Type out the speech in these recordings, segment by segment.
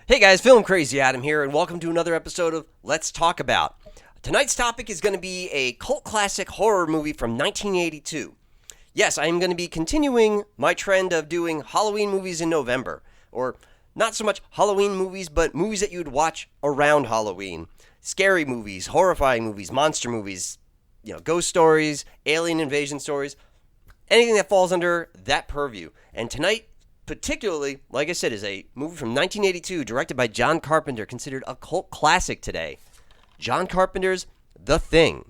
Hey guys, FilmCrazyAdam here, and welcome to another episode of Let's Talk About. Tonight's topic is going to be a cult classic horror movie from 1982. Yes, I am going to be continuing my trend of doing Halloween movies in November, or not so much Halloween movies, but movies that you'd watch around Halloween. Scary movies, horrifying movies, monster movies, ghost stories, alien invasion stories, anything that falls under that purview. And tonight, particularly, like I said, is a movie from 1982 directed by John Carpenter, considered a cult classic today. John Carpenter's The Thing.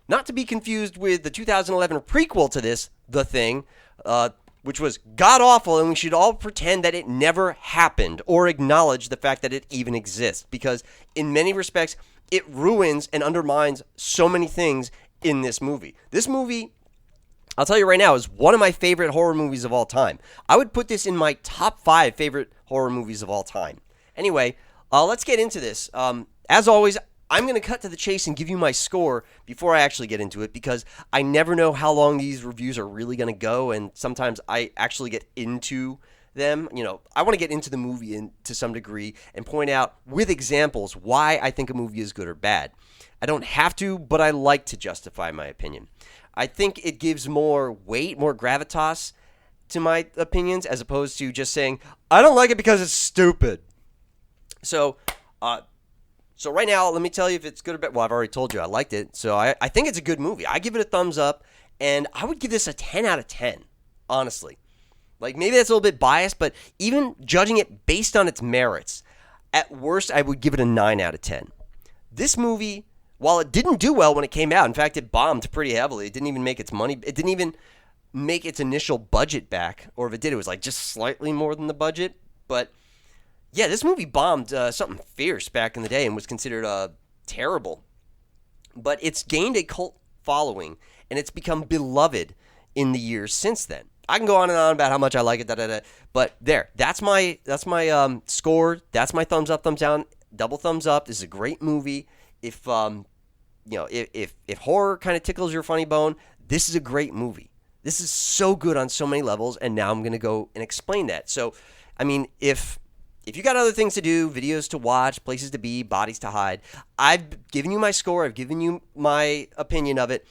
Not to be confused with the 2011 prequel to this, The Thing, which was god-awful, and we should all pretend that it never happened or acknowledge the fact that it even exists, because in many respects, it ruins and undermines so many things in this movie. This movie, I'll tell you right now, is one of my favorite horror movies of all time. I would put this in my top 5 favorite horror movies of all time. Anyway, let's get into this. As always, I'm going to cut to the chase and give you my score before I actually get into it, because I never know how long these reviews are really going to go, and sometimes I actually get into them. I want to get into the movie to some degree and point out with examples why I think a movie is good or bad. I don't have to, but I like to justify my opinion. I think it gives more weight, more gravitas to my opinions, as opposed to just saying, I don't like it because it's stupid. So right now, let me tell you if it's good or bad. Well, I've already told you I liked it, so I think it's a good movie. I give it a thumbs up, and I would give this a 10 out of 10, honestly. Like, maybe that's a little bit biased, but even judging it based on its merits, at worst, I would give it a 9 out of 10. This movie, while it didn't do well when it came out, in fact, it bombed pretty heavily. It didn't even make its money. It didn't even make its initial budget back. Or if it did, it was like just slightly more than the budget. But yeah, this movie bombed something fierce back in the day and was considered terrible. But it's gained a cult following, and it's become beloved in the years since then. I can go on and on about how much I like it, but there, that's my score. That's my thumbs up, thumbs down, double thumbs up. This is a great movie. If if horror kind of tickles your funny bone, this is a great movie. This is so good on so many levels, and now I'm going to go and explain that. So, I mean, if you got other things to do, videos to watch, places to be, bodies to hide, I've given you my score, I've given you my opinion of it,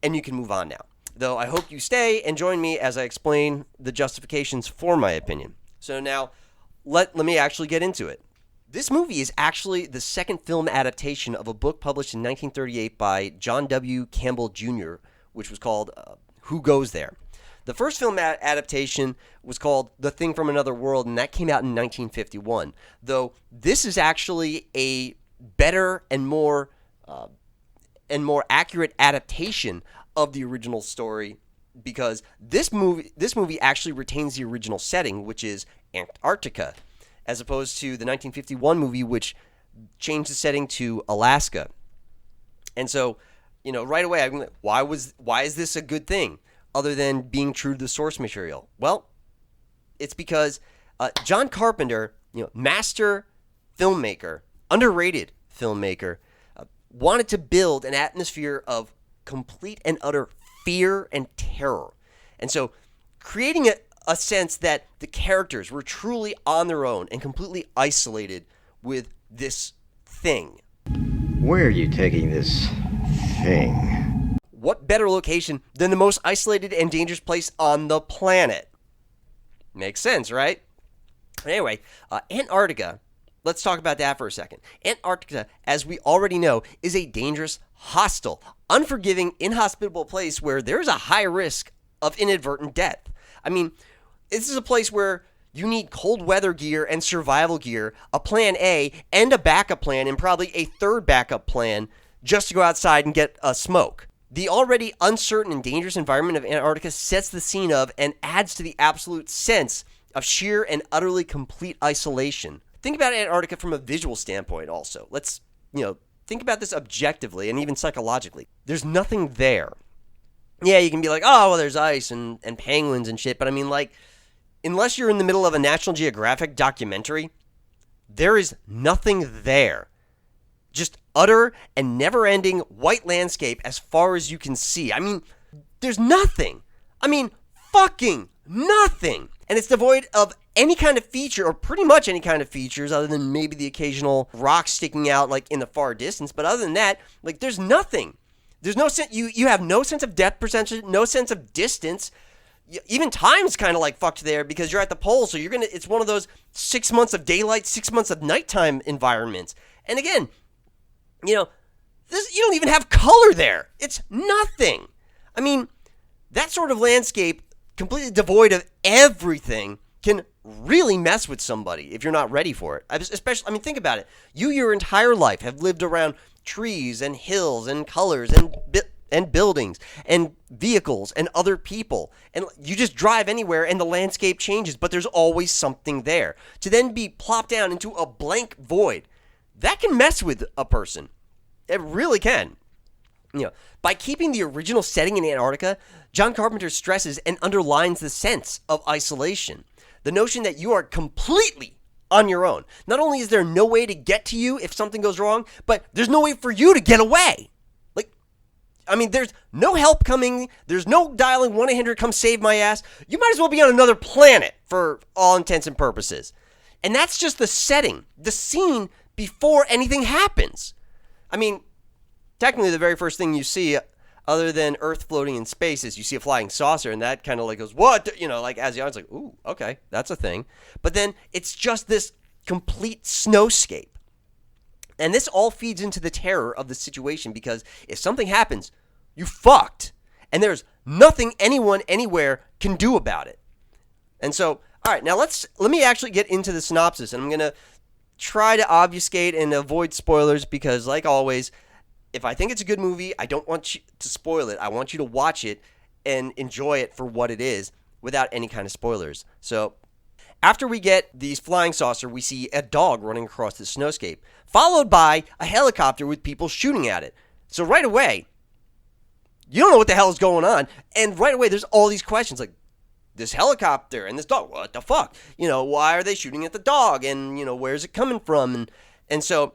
and you can move on now. Though I hope you stay and join me as I explain the justifications for my opinion. So now, let me actually get into it. This movie is actually the second film adaptation of a book published in 1938 by John W. Campbell Jr., which was called Who Goes There? The first film adaptation was called The Thing from Another World, and that came out in 1951. Though this is actually a better and more accurate adaptation of the original story, because this movie actually retains the original setting, which is Antarctica, as opposed to the 1951 movie, which changed the setting to Alaska. And so, right away, I'm like, why is this a good thing, other than being true to the source material? Well, it's because John Carpenter, master filmmaker, underrated filmmaker, wanted to build an atmosphere of complete and utter fear and terror. And so, creating a sense that the characters were truly on their own and completely isolated with this thing. Where are you taking this thing? What better location than the most isolated and dangerous place on the planet? Makes sense, right? Anyway, Antarctica, let's talk about that for a second. Antarctica, as we already know, is a dangerous, hostile, unforgiving, inhospitable place where there's a high risk of inadvertent death. I mean, this is a place where you need cold weather gear and survival gear, a plan A, and a backup plan, and probably a third backup plan just to go outside and get a smoke. The already uncertain and dangerous environment of Antarctica sets the scene of and adds to the absolute sense of sheer and utterly complete isolation. Think about Antarctica from a visual standpoint also. Let's, think about this objectively and even psychologically. There's nothing there. Yeah, you can be like, oh, well, there's ice and penguins and shit, but I mean, like, unless you're in the middle of a National Geographic documentary, there is nothing there. Just utter and never-ending white landscape as far as you can see. I mean, there's nothing. I mean, fucking nothing. And it's devoid of any kind of feature, or pretty much any kind of features, other than maybe the occasional rock sticking out like in the far distance. But other than that, like there's nothing. There's no sense. You have no sense of depth perception, no sense of distance. Even time's kind of like fucked there because you're at the pole, so it's one of those 6 months of daylight, 6 months of nighttime environments. And again, you don't even have color there. It's nothing. I mean, that sort of landscape, completely devoid of everything, can really mess with somebody if you're not ready for it. Especially, think about it. Your entire life have lived around trees and hills and colors and buildings and vehicles and other people, and you just drive anywhere and the landscape changes, but there's always something there. To then be plopped down into a blank void, that can mess with a person. It really can. By keeping the original setting in Antarctica, John Carpenter stresses and underlines the sense of isolation. The notion that you are completely on your own. Not only is there no way to get to you if something goes wrong, but there's no way for you to get away. There's no help coming. There's no dialing 1-800, come save my ass. You might as well be on another planet for all intents and purposes. And that's just the setting, the scene before anything happens. Technically the very first thing you see, other than Earth floating in space, is you see a flying saucer, and that kind of like goes, what? As the audience, like, ooh, okay, that's a thing. But then it's just this complete snowscape. And this all feeds into the terror of the situation, because if something happens, you fucked. And there's nothing anyone anywhere can do about it. And so, all right, now let me actually get into the synopsis. And I'm going to try to obfuscate and avoid spoilers because, like always, if I think it's a good movie, I don't want you to spoil it. I want you to watch it and enjoy it for what it is without any kind of spoilers. So after we get these flying saucer, we see a dog running across the snowscape, followed by a helicopter with people shooting at it. So right away, you don't know what the hell is going on. And right away, there's all these questions like, this helicopter and this dog, what the fuck? Why are they shooting at the dog? And, where's it coming from? And so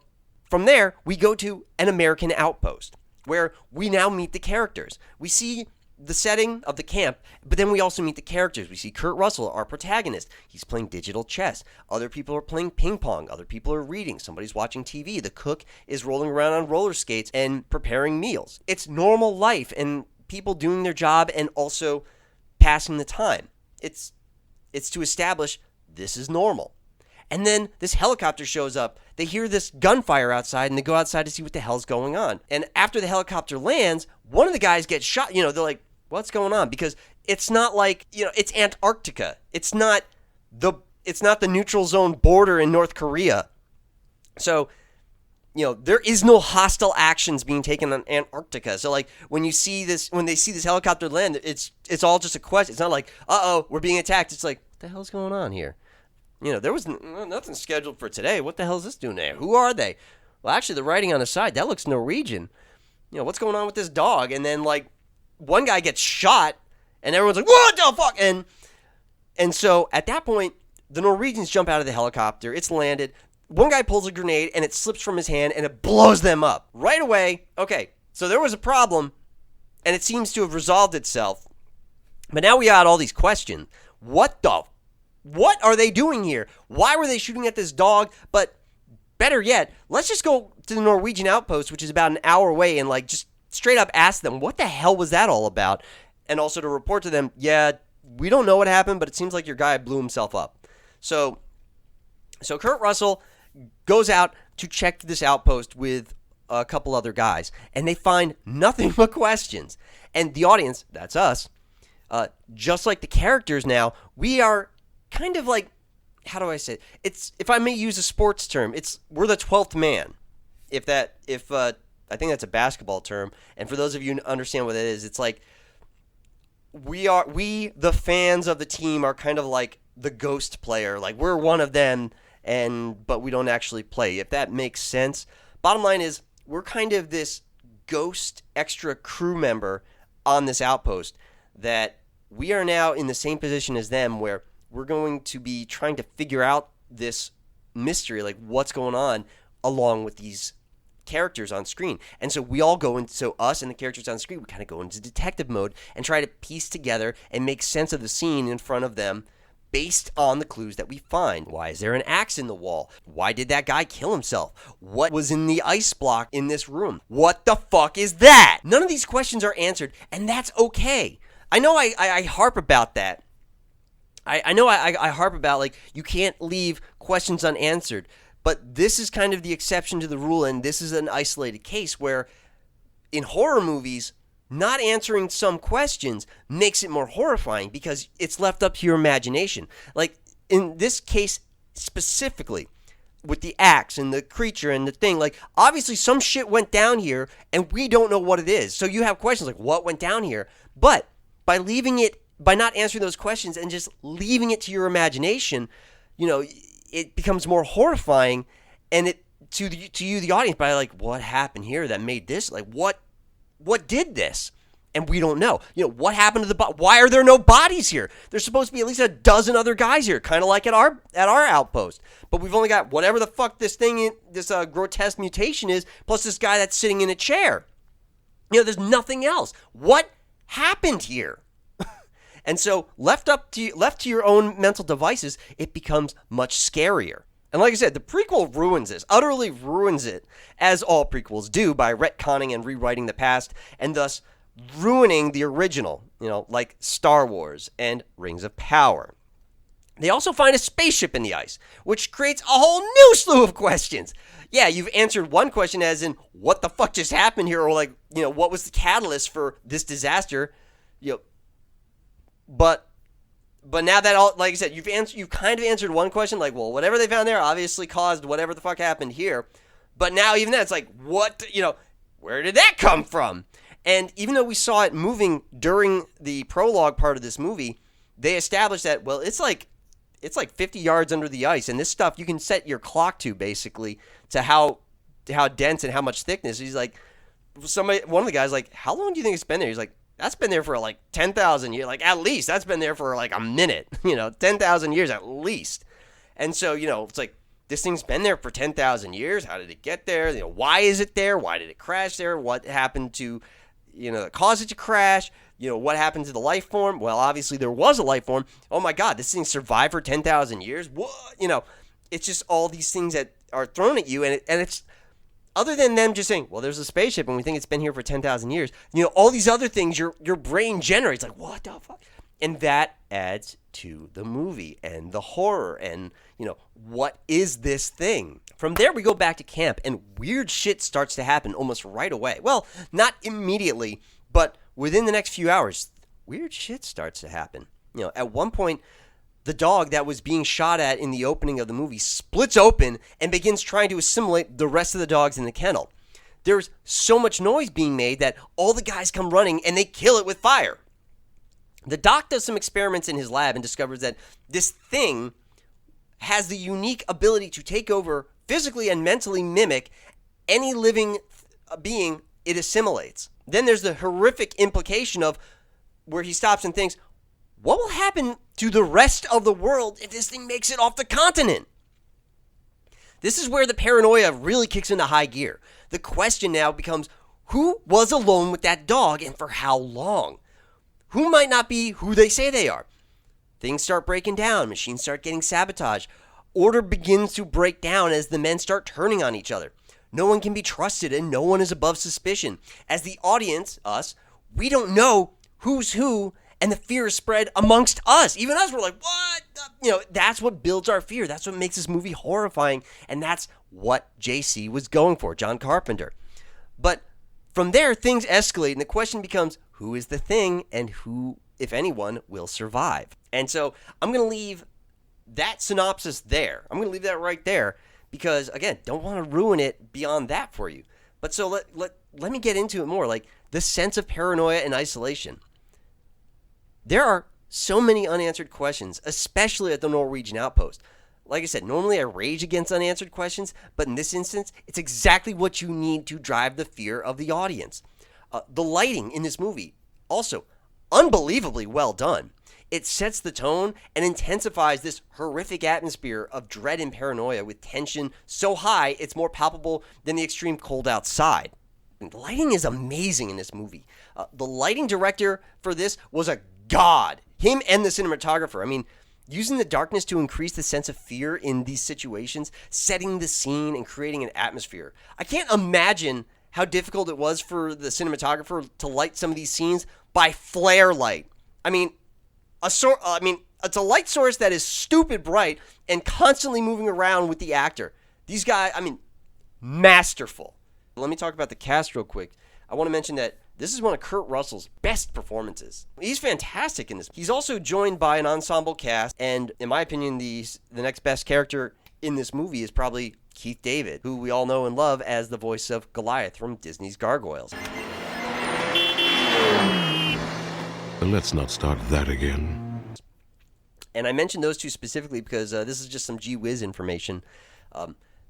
from there, we go to an American outpost where we now meet the characters. We see the setting of the camp, but then we also meet the characters. We see Kurt Russell, our protagonist. He's playing digital chess. Other people are playing ping pong. Other people are reading. Somebody's watching TV. The cook is rolling around on roller skates and preparing meals. It's normal life and people doing their job and also passing the time. It's to establish this is normal. And then this helicopter shows up. They hear this gunfire outside, and they go outside to see what the hell's going on. And after the helicopter lands, one of the guys gets shot. They're like, what's going on? Because it's not like, it's Antarctica. It's not the neutral zone border in North Korea. So, there is no hostile actions being taken on Antarctica. So, like, when they see this helicopter land, it's all just a question. It's not like, we're being attacked. It's like, what the hell's going on here? There was nothing scheduled for today. What the hell is this doing there? Who are they? Well, actually, the writing on the side, that looks Norwegian. What's going on with this dog? And then, like, one guy gets shot, and everyone's like, what the fuck? And so, at that point, the Norwegians jump out of the helicopter. It's landed. One guy pulls a grenade, and it slips from his hand, and it blows them up. Right away, okay, so there was a problem, and it seems to have resolved itself. But now we got all these questions. What are they doing here? Why were they shooting at this dog? But better yet, let's just go to the Norwegian outpost, which is about an hour away, and like just straight up ask them, what the hell was that all about? And also to report to them, yeah, we don't know what happened, but it seems like your guy blew himself up. So Kurt Russell goes out to check this outpost with a couple other guys, and they find nothing but questions. And the audience, that's us, just like the characters now, we are kind of like, how do I say it? It's, if I may use a sports term, we're the 12th man. I think that's a basketball term. And for those of you who understand what it is, it's like we the fans of the team are kind of like the ghost player. Like we're one of them, but we don't actually play. If that makes sense. Bottom line is we're kind of this ghost extra crew member on this outpost that we are now in the same position as them, where we're going to be trying to figure out this mystery, like what's going on, along with these characters on screen. And so we all go into, so us and the characters on screen, we kind of go into detective mode and try to piece together and make sense of the scene in front of them based on the clues that we find. Why is there an axe in the wall? Why did that guy kill himself? What was in the ice block in this room? What the fuck is that? None of these questions are answered, and that's okay. I know I harp about that. I know I harp about, like, you can't leave questions unanswered, but this is kind of the exception to the rule, and this is an isolated case where in horror movies, not answering some questions makes it more horrifying because it's left up to your imagination. Like, in this case specifically, with the axe and the creature and the thing, like, obviously some shit went down here and we don't know what it is. So you have questions like, what went down here? But by not answering those questions and just leaving it to your imagination, it becomes more horrifying, and to you, the audience, by like, what happened here that made this? Like, what did this? And we don't know. What happened to why are there no bodies here? There's supposed to be at least a dozen other guys here, kind of like at our outpost. But we've only got whatever the fuck this grotesque mutation is, plus this guy that's sitting in a chair. There's nothing else. What happened here? And so left to your own mental devices, it becomes much scarier. And like I said, the prequel ruins this, utterly ruins it, as all prequels do, by retconning and rewriting the past, and thus ruining the original, like Star Wars and Rings of Power. They also find a spaceship in the ice, which creates a whole new slew of questions. Yeah, you've answered one question as in, what the fuck just happened here? Or like, what was the catalyst for this disaster? But now that all, like I said, you've kind of answered one question, like, well, whatever they found there obviously caused whatever the fuck happened here. But now even that, it's like, what, where did that come from? And even though we saw it moving during the prologue part of this movie, they established that, well, it's like 50 yards under the ice, and this stuff you can set your clock to basically to how dense and how much thickness. He's like, one of the guys like, how long do you think it's been there? He's like, that's been there for like 10,000 years. Like, at least that's been there for like a minute, 10,000 years at least. And so, it's like, this thing's been there for 10,000 years. How did it get there? Why is it there? Why did it crash there? What happened to, that caused it to crash? What happened to the life form? Well, obviously there was a life form. Oh my God, this thing survived for 10,000 years. What? It's just all these things that are thrown at you, and it's, other than them just saying, well, there's a spaceship and we think it's been here for 10,000 years, all these other things your brain generates, like, what the fuck? And that adds to the movie and the horror and, what is this thing? From there, we go back to camp and weird shit starts to happen almost right away. Well, not immediately, but within the next few hours, weird shit starts to happen. At one point, the dog that was being shot at in the opening of the movie splits open and begins trying to assimilate the rest of the dogs in the kennel. There's so much noise being made that all the guys come running and they kill it with fire. The doc does some experiments in his lab and discovers that this thing has the unique ability to take over, physically and mentally mimic any living being it assimilates. Then there's the horrific implication of where he stops and thinks, what will happen to the rest of the world if this thing makes it off the continent? This is where the paranoia really kicks into high gear. The question now becomes, who was alone with that dog and for how long? Who might not be who they say they are? Things start breaking down. Machines start getting sabotaged. Order begins to break down as the men start turning on each other. No one can be trusted and no one is above suspicion. As the audience, us, we don't know who's who, and the fear is spread amongst us. Even us, we're like, what? That's what builds our fear. That's what makes this movie horrifying. And that's what JC was going for, John Carpenter. But from there, things escalate, and the question becomes, who is the thing and who, if anyone, will survive? And so I'm going to leave that synopsis there. I'm going to leave that right there because, again, don't want to ruin it beyond that for you. But so let me get into it more, like the sense of paranoia and isolation. There are so many unanswered questions, especially at the Norwegian outpost. Like I said, normally I rage against unanswered questions, but in this instance, it's exactly what you need to drive the fear of the audience. The lighting in this movie, also unbelievably well done. It sets the tone and intensifies this horrific atmosphere of dread and paranoia with tension so high it's more palpable than the extreme cold outside. And the lighting is amazing in this movie. The lighting director for this was a god. Him and the cinematographer. I mean, using the darkness to increase the sense of fear in these situations, setting the scene and creating an atmosphere. I can't imagine how difficult it was for the cinematographer to light some of these scenes by flare light. I mean, it's a light source that is stupid bright and constantly moving around with the actor. These guys, masterful. Let me talk about the cast real quick. I want to mention that this is one of Kurt Russell's best performances. He's fantastic in this. He's also joined by an ensemble cast, and in my opinion, the next best character in this movie is probably Keith David, who we all know and love as the voice of Goliath from Disney's Gargoyles. Let's not start that again. And I mentioned those two specifically because this is just some gee whiz information.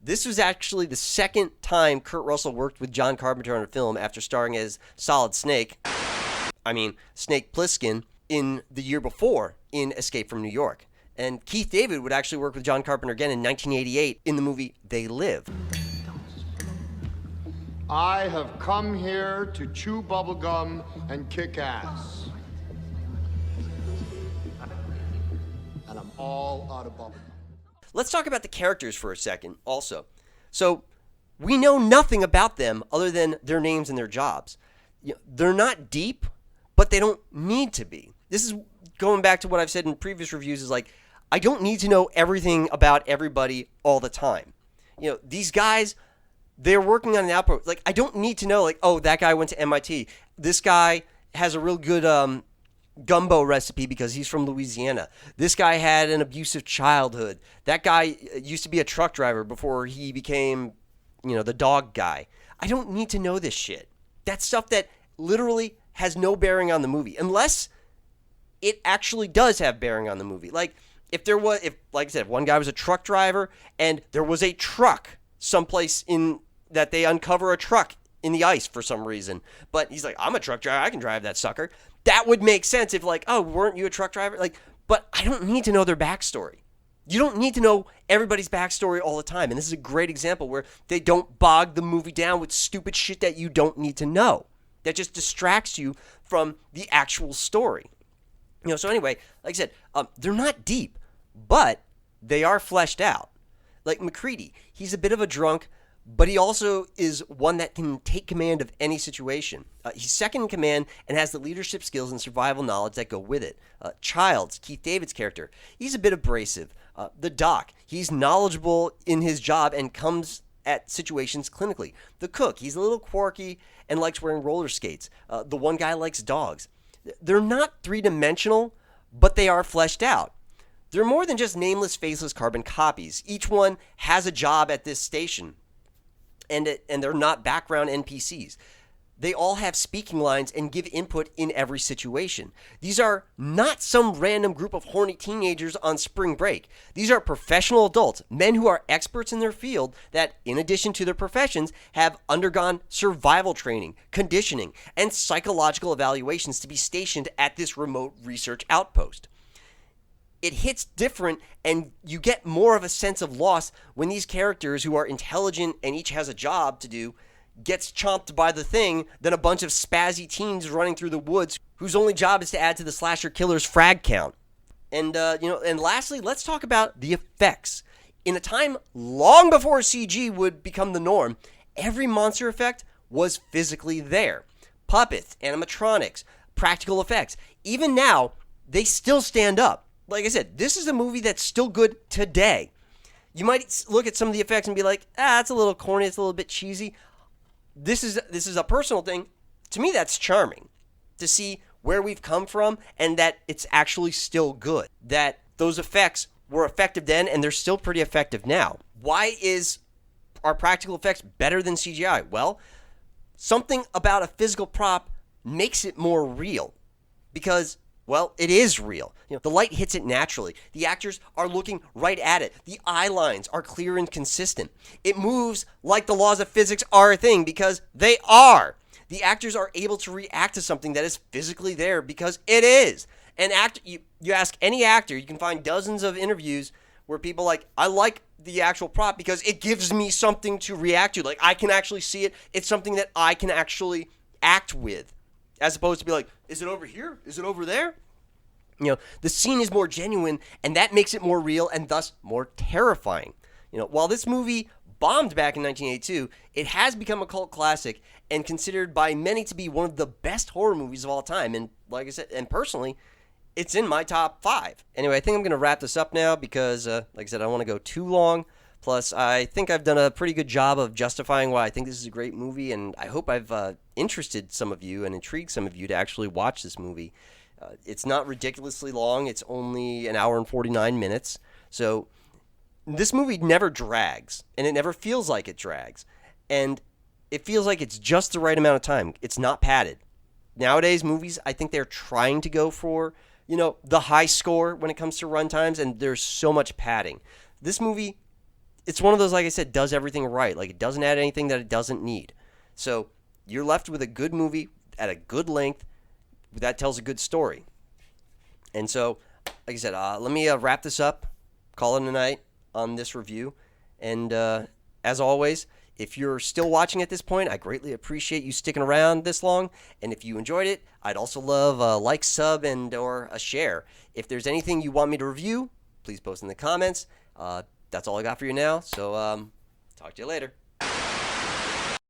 This was actually the second time Kurt Russell worked with John Carpenter on a film after starring as Snake Plissken, in the year before in Escape from New York. And Keith David would actually work with John Carpenter again in 1988 in the movie They Live. I have come here to chew bubblegum and kick ass. And I'm all out of bubblegum. Let's talk about the characters for a second also. So, we know nothing about them other than their names and their jobs. They're not deep, but they don't need to be. This is going back to what I've said in previous reviews, is like, I don't need to know everything about everybody all the time. These guys, they're working on an output. Like, I don't need to know, like, oh, that guy went to MIT. This guy has a real good gumbo recipe because he's from Louisiana. This guy had an abusive childhood. That guy used to be a truck driver before he became, the dog guy. I don't need to know this shit. That's stuff that literally has no bearing on the movie, unless it actually does have bearing on the movie. Like, like I said, if one guy was a truck driver and there was a truck someplace that they uncover a truck in the ice for some reason, but he's like, I'm a truck driver, I can drive that sucker. That would make sense if, like, oh, weren't you a truck driver? Like, but I don't need to know their backstory. You don't need to know everybody's backstory all the time. And this is a great example where they don't bog the movie down with stupid shit that you don't need to know. That just distracts you from the actual story. So anyway, like I said, they're not deep, but they are fleshed out. Like McCready, he's a bit of a drunk, but he also is one that can take command of any situation. He's second in command and has the leadership skills and survival knowledge that go with it. Childs, Keith David's character, he's a bit abrasive. The doc, he's knowledgeable in his job and comes at situations clinically. The cook, he's a little quirky and likes wearing roller skates. The one guy likes dogs. They're not three-dimensional, but they are fleshed out. They're more than just nameless, faceless carbon copies. Each one has a job at this station. And they're not background NPCs. They all have speaking lines and give input in every situation. These are not some random group of horny teenagers on spring break. These are professional adults, men who are experts in their field that, in addition to their professions, have undergone survival training, conditioning, and psychological evaluations to be stationed at this remote research outpost. It hits different, and you get more of a sense of loss when these characters, who are intelligent and each has a job to do, gets chomped by the thing than a bunch of spazzy teens running through the woods whose only job is to add to the slasher killer's frag count. And lastly, let's talk about the effects. In a time long before CG would become the norm, every monster effect was physically there. Puppets, animatronics, practical effects. Even now, they still stand up. Like I said, this is a movie that's still good today. You might look at some of the effects and be like, it's a little corny, it's a little bit cheesy. This is a personal thing. To me, that's charming to see where we've come from and that it's actually still good. That those effects were effective then and they're still pretty effective now. Why are practical effects better than CGI? Well, something about a physical prop makes it more real because, well, it is real. The light hits it naturally. The actors are looking right at it. The eye lines are clear and consistent. It moves like the laws of physics are a thing because they are. The actors are able to react to something that is physically there because it is. And you ask any actor, you can find dozens of interviews where people I like the actual prop because it gives me something to react to. Like, I can actually see it. It's something that I can actually act with. As opposed to be like, is it over here? Is it over there? The scene is more genuine, and that makes it more real and thus more terrifying. While this movie bombed back in 1982, it has become a cult classic and considered by many to be one of the best horror movies of all time. And like I said, and personally, it's in my top 5. Anyway, I think I'm going to wrap this up now because, like I said, I don't want to go too long. Plus, I think I've done a pretty good job of justifying why I think this is a great movie, and I hope I've interested some of you and intrigued some of you to actually watch this movie. It's not ridiculously long. It's only an hour and 49 minutes. So this movie never drags, and it never feels like it drags. And it feels like it's just the right amount of time. It's not padded. Nowadays, movies, I think they're trying to go for, the high score when it comes to runtimes, and there's so much padding. This movie, it's one of those, like I said, does everything right. Like, it doesn't add anything that it doesn't need. So you're left with a good movie at a good length that tells a good story. And so, like I said, let me wrap this up, call it a night on this review. And as always, if you're still watching at this point, I greatly appreciate you sticking around this long. And if you enjoyed it, I'd also love a like, sub, and or a share. If there's anything you want me to review, please post in the comments. That's all I got for you now. So talk to you later.